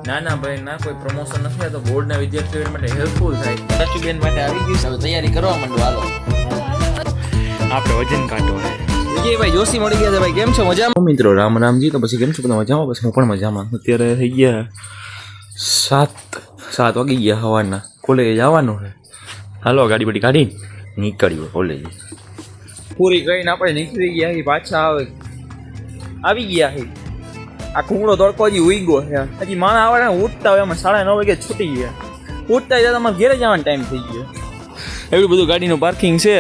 નાના ભાઈ ના કોઈ પ્રમોશન નથી તો બોર્ડના વિદ્યાર્થીઓ માટે હેલ્પફુલ થાય. સાચુબેન માટે આવી ગયું છે, હવે તૈયારી કરવા માંડો. હાલો આપણે વજન કાઢો. ભાઈ જોશી મળી ગયા છે. ભાઈ કેમ છો? મજામાં મિત્રો? રામ રામજી. તો પછી કેમ છો બધા? મજામાં? બસ હું પણ મજામાં. અત્યારે થઈ ગયા 7 વાગી ગયા સવારના. કોલેજ જવાનું છે. હાલો ગાડી બડી કાઢી નીકળ્યો કોલેજ. પૂરી કરીને આપણે નીકળી ગયા. પાછા આવી ગયા છે. આ કુંગળો તડકો હજી ઉઈ છે. હજી માણસ આવે ઉઠતા હોય એમાં 9:30 વાગે છૂટી ગયા. ઉઠતા જાય તમારે ઘેરે જવાનો ટાઈમ થઈ ગયો. એવું બધું ગાડીનું પાર્કિંગ છે.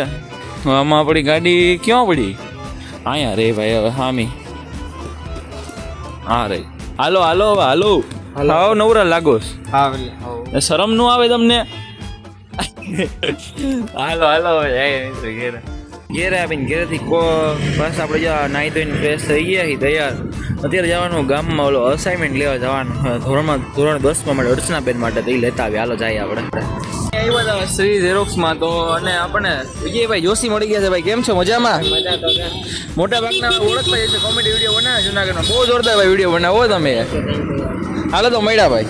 આમાં આપણી ગાડી ક્યાં પડી? અહીંયા રે ભાઈ. હવે હામી હા રે. હાલો હાલો હાલો હાલો. નવરા લાગો? શરમ નું આવે તમને? હાલો હાલો ઘેરે ઘેરે આવીને ઘેરેથી બસ આપણે જ્યાં નાહી ધોઈને ફ્રેશ થઈ ગયા છીએ તૈયાર. અત્યારે જવાનું ગામમાં ઓલો અસાઇનમેન્ટ લેવા જવાનું. ધોરણ 10માં માટે અર્ચનાબેન માટે તો એ લેતા આવી. હાલો જાય આપણે. આવ્યા શ્રી ઝેરોક્સમાં તો અને આપણે વિજયભાઈ જોશી મળી ગયા છે. ભાઈ કેમ છો? મજામાં? મોટા ભાગના ઓળખતા જશે. કોમેડી વિડીયો બનાવે જુનાગઢમાં. બહુ જોરદાર ભાઈ વિડીયો બનાવો તમે. હાલો તો મળ્યા ભાઈ.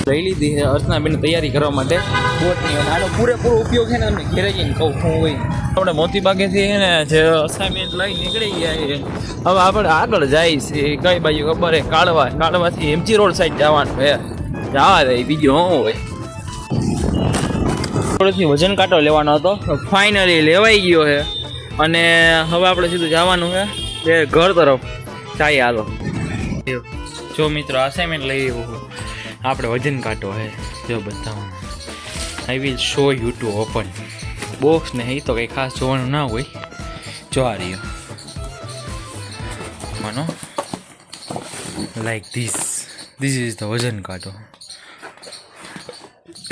લઈ લીધી છે અર્ચનાબેન તૈયારી કરવા માટે બોટની. આનો પૂરેપૂરો ઉપયોગ છે ને તમને ઘેરે જઈને કહું હું હોય. આપણે મોતી બાગેથી ને જે અસાઇનમેન્ટ લઈ નીકળી ગયા છે. હવે આપણે આગળ જાય છે. કઈ બાજુ ખબર છે? કાળવાથી એમજી રોડ સાઈડ જવાનું છે. જવા દે બીજું શું હોય. થોડોથી વજન કાંટો લેવાનો હતો. ફાઇનલી લેવાઈ ગયો છે અને હવે આપણે સીધું જવાનું છે ઘર તરફ. જાય હાલો. જો મિત્રો અસાઇનમેન્ટ લઈ આવ્યો. આપણે વજન કાંટો છે. જો બતાવવાનું. I will show you to open box ને. એ તો કંઈ ખાસ જોવાનું ના હોય. જો આ રહ્યો માનો લાઈક ધીસ ઇઝ ધ વજન કાંટો.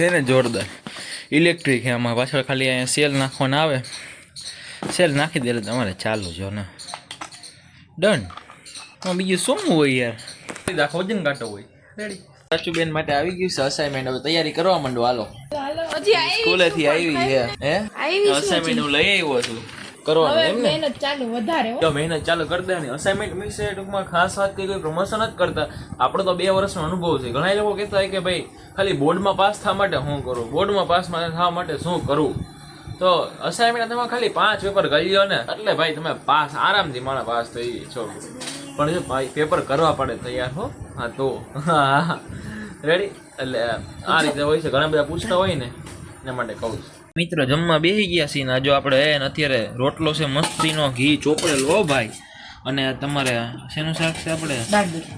એને જોરદાર ઇલેક્ટ્રિક છે. આમાં પાછળ ખાલી અહીંયા સેલ નાખવાના આવે. સેલ નાખી દે એટલે તમારે ચાલુ જો ને ડન. બીજું શું હોય યાર? આખો વજન કાંટો હોય. રેડી. સાચુબેન માટે આવી ગયું છે અસાઇનમેન્ટ. હવે તૈયારી કરવા માંડો. હાલો સ્કૂલેથી આવી છે. અસાઇનમેન્ટ હું લઈ આવ્યો છું કરવાનું. એમ ને મહેનત ચાલુ વધારે તો મહેનત ચાલુ કરી દેવાની. અસાઇનમેન્ટ વિશે ટૂંકમાં ખાસ વાત કરી કોઈ પ્રમોશન જ કરતા. આપણો તો 2 વર્ષનો અનુભવ છે. ઘણા લોકો કહેતા હોય કે ભાઈ ખાલી બોર્ડમાં પાસ થવા માટે શું કરું, બોર્ડમાં પાસ થવા માટે શું કરવું. તો અસાઇનમેન્ટ તમે ખાલી 5 પેપર કરી લો ને એટલે ભાઈ તમે પાસ આરામથી મારા પાસ થઈ છો. પણ જો ભાઈ પેપર કરવા પડે તૈયાર હો. હા તો હા રેડી. એટલે આ રીતે હોય છે. ઘણા બધા પૂછતા હોય ને એના માટે કહું છું. મિત્રો જમવા બેસી ગયા છીએ ને. જો આપણે અત્યારે રોટલો છે મસ્તીનો, ઘી ચોપડેલો ભાઈ. અને તમારે શેનું શાક છે? આપણે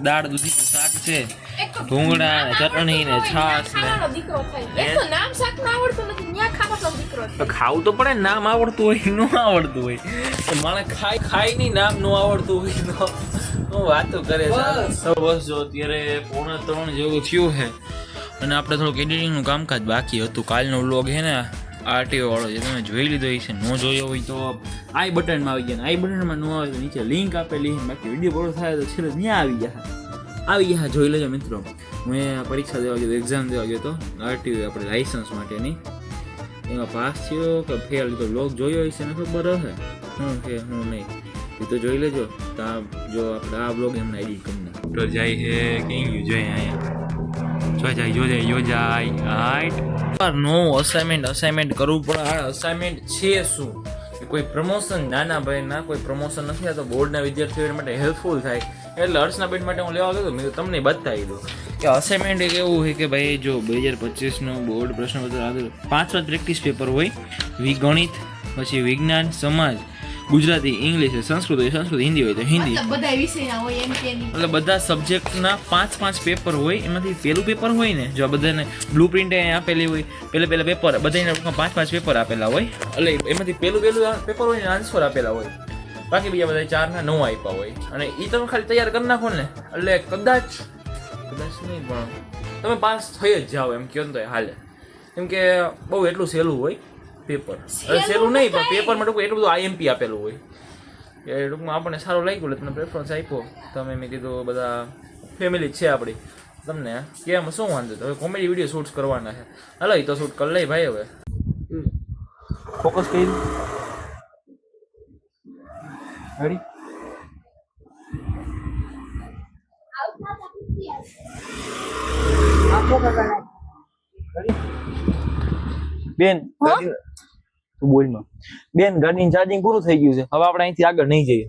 દાળ દૂધીનું શાક છે. ભૂંગળા ને ચટણી ને છાશ ને. ખાવું તો પડે. નામ આવડતું હોય ન આવડતું હોય માણસ ખાઈ ની નામ ન આવડતું હોય તો વાતો કરે છે. બસ જો અત્યારે 2:45 જેવું થયું છે અને આપણે થોડુંક એડિટિંગનું કામકાજ બાકી હતું. કાલનો વ્લોગ છે ને આરટીઓ વાળો જે તમે જોઈ લીધો છે. ન જોયો હોય તો આઈ બટનમાં આવી ગયા. આઈ બટનમાં ન આવે તો નીચે લિંક આપેલી. બાકી વિડીયો પૂરો થાય તો છેલ્લે ત્યાં આવી ગયા જોઈ લેજો મિત્રો. હું પરીક્ષા દેવા ગયો, એક્ઝામ દેવા ગયો હતો આરટીઓ આપણે લાઇસન્સ માટેની. એમાં પાસ થયો કે ફેલ તો વ્લોગ જોયો હશે ને ખબર હશે શું છે શું નહીં. એ તો જોઈ લેજો. તો જો આપણે આ વ્લોગ એમને એડિટ કરીને તો જાય છે ક્યાં ગયું જોઈએ અહીંયા નો અસાઇનમેન્ટ કરવું પડે. આ અસાઇનમેન્ટ છે શું? કોઈ પ્રમોશન? નાના ભાઈ ના કોઈ પ્રમોશન નથી. તો બોર્ડના વિદ્યાર્થીઓ માટે હેલ્પફુલ થાય એટલે અર્ચનાબેન માટે હું લેવા ગયો. મેં તમને બતાવી દઉં કે અસાઇનમેન્ટ એક એવું હોય કે ભાઈ જો 2025નું બોર્ડ પ્રશ્નપત્ર 5 પ્રેક્ટિસ પેપર હોય. ગણિત, પછી વિજ્ઞાન, સમાજ, ગુજરાતી, ઇંગ્લિશ, સંસ્કૃત હોય સંસ્કૃત, હિન્દી હોય તો હિન્દી. બધા વિષયના હોય એમ કે એટલે બધા સબ્જેક્ટના 5 પેપર હોય. એમાંથી પહેલું પેપર હોય ને જો આ બધાને બ્લુ પ્રિન્ટ આપેલી હોય. પહેલા પેપર બધાના 5 પેપર આપેલા હોય. એટલે એમાંથી પહેલું પેપર હોય ને આન્સર આપેલા હોય. બાકી બીજા બધા 4 ના 9 આપ્યા હોય. અને એ તમે ખાલી તૈયાર કરી નાખો ને એટલે કદાચ નહીં પણ તમે પાસ થઈ જ જાઓ એમ કહો તો હાલે. કેમ કે બહુ એટલું સહેલું હોય પેપર. સહેલું નહીં પણ પેપરમાં ટૂંકમાં એટલું બધું આઈએમપી આપેલું હોય કે ટૂંકમાં આપણને સારું લાગ્યું એટલે તમને પ્રેફરન્સ આપ્યો. તમે મેં કીધું બધા ફેમિલી છે આપણી તમને કેમ શું વાંધો. હવે કોમેડી વિડીયો શૂટ કરવાના છે. હાલો એ તો શૂટ કરી લઈ ભાઈ. હવે ફોકસ કરી રેડી. બેન ગાડી તું બોલ માં બેન ગાડીનું ચાર્જિંગ પૂરું થઈ ગયું છે હવે આપણે અહીંથી આગળ નહીં જઈએ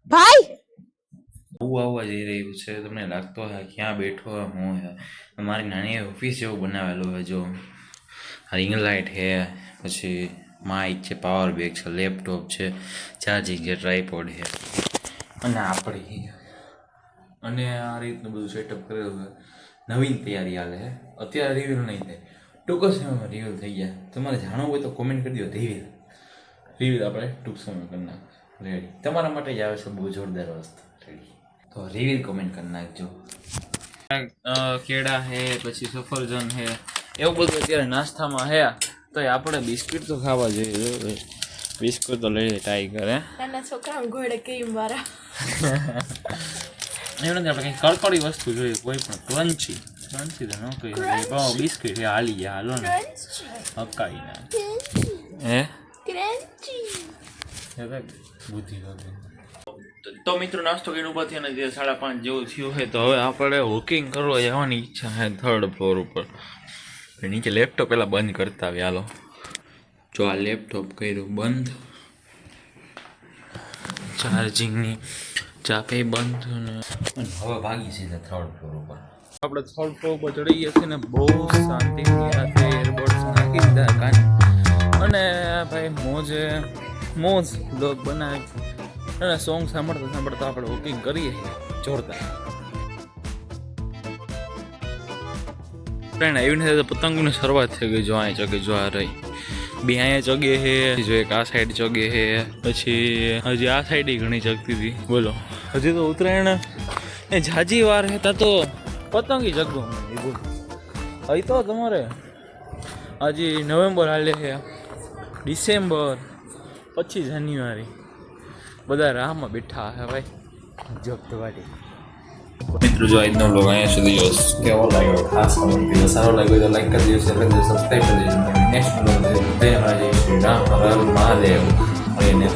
ભાઈ હું આવવા જઈ રહ્યું છે તમને લાગતો હોય ક્યાં બેઠો હોય હું હે મારી નાની ઓફિસ જેવું બનાવેલું હોય જો રિંગ લાઇટ છે પછી માઇક છે પાવર બેગ છે લેપટોપ છે ચાર્જિંગ છે ટ્રાયપોડ છે અને આપણી અને આ રીતનું બધું સેટઅપ કરેલું છે નવીન તૈયારી હાલે છે અત્યારે રિવ્યૂ નહીં થાય ટૂંક સમયમાં રિવ્યૂ થઈ ગયા તમારે જાણવું હોય તો કોમેન્ટ કરી દો રિવ્યૂ આપણે ટૂંક સમયમાં કરી નાખ રેડી તમારા માટે જ આવે છે બહુ જોરદાર વસ્તુ રેડી તો રિવ્યૂ કોમેન્ટ કરી નાખજો કેળા છે પછી સફરજન છે એવું બધું અત્યારે નાસ્તામાં છે તો આપણે બિસ્કિટ તો ખાવા જોઈએ બિસ્કિટ તો લઈ લે ટાઈગર હે નાના છોકરાઓ ઘોડે કેમ મારા એવું નથી આપણે કંઈ કડકડી વસ્તુ જોઈએ કોઈ પણ ક્રન્ચી તો ન કહી શકીએ બિસ્કિટ એ હાલી ગયા હાલો ને હકાવી ના હે બુદ્ધિ તો મિત્રો નાસ્તો કરીને ઉભા થયા ને જે 5:30 જેવું થયું હોય તો હવે આપણે વોકિંગ કરવા જવાની ઈચ્છા છે 3rd ફ્લોર ઉપર નીચે લેપટોપ પહેલાં બંધ કરતા આવ્યા હાલો જો આ લેપટોપ કર્યું બંધ ચાર્જિંગની ચાપે બંધ અને હવે ભાગી સીધા 3rd ફ્લોર ઉપર આપણે 3rd ફ્લોર ઉપર ચડી ગયા છીએ ને બહુ શાંતિથી રાતે એરબડ્સ નાખી દીધા કાન અને ભાઈ મોજ બ્લોગ બનાવે અને સોંગ સાંભળતા આપણે વોકિંગ કરીએ જોરદાર ફ્રેન્ડ આવીને પતંગની શરૂઆત થઈ ગઈ જો અહીંયા ચગે જો આ રહી બે અહીંયા ચગે છે જો એક આ સાઈડ ચગે છે પછી હજી આ સાઈડ ઘણી ચગતી હતી બોલો હજી તો ઉત્તરાયણ એ ઝાજી વાર હતા તો પતંગી ચગવો બોલો અહીં તો તમારે હજી નવેમ્બર હાલે છે ડિસેમ્બર પછી જાન્યુઆરી બધા રાહમાં બેઠા હે ભાઈ જગતવાડી મિત્રો જો આજનો બ્લોગ અહીંયા સુધી જો કેવો લાગ્યો ખાસ કમેન્ટ કરજો સારો લાગ્યો તો લાઈક કરી દો શેર કરી દો સબસ્ક્રાઈબ કરી દેજો નેક્સ્ટ બ્લોગ જય મહારાજ શ્રી રામ હર હર મહાદેવ અને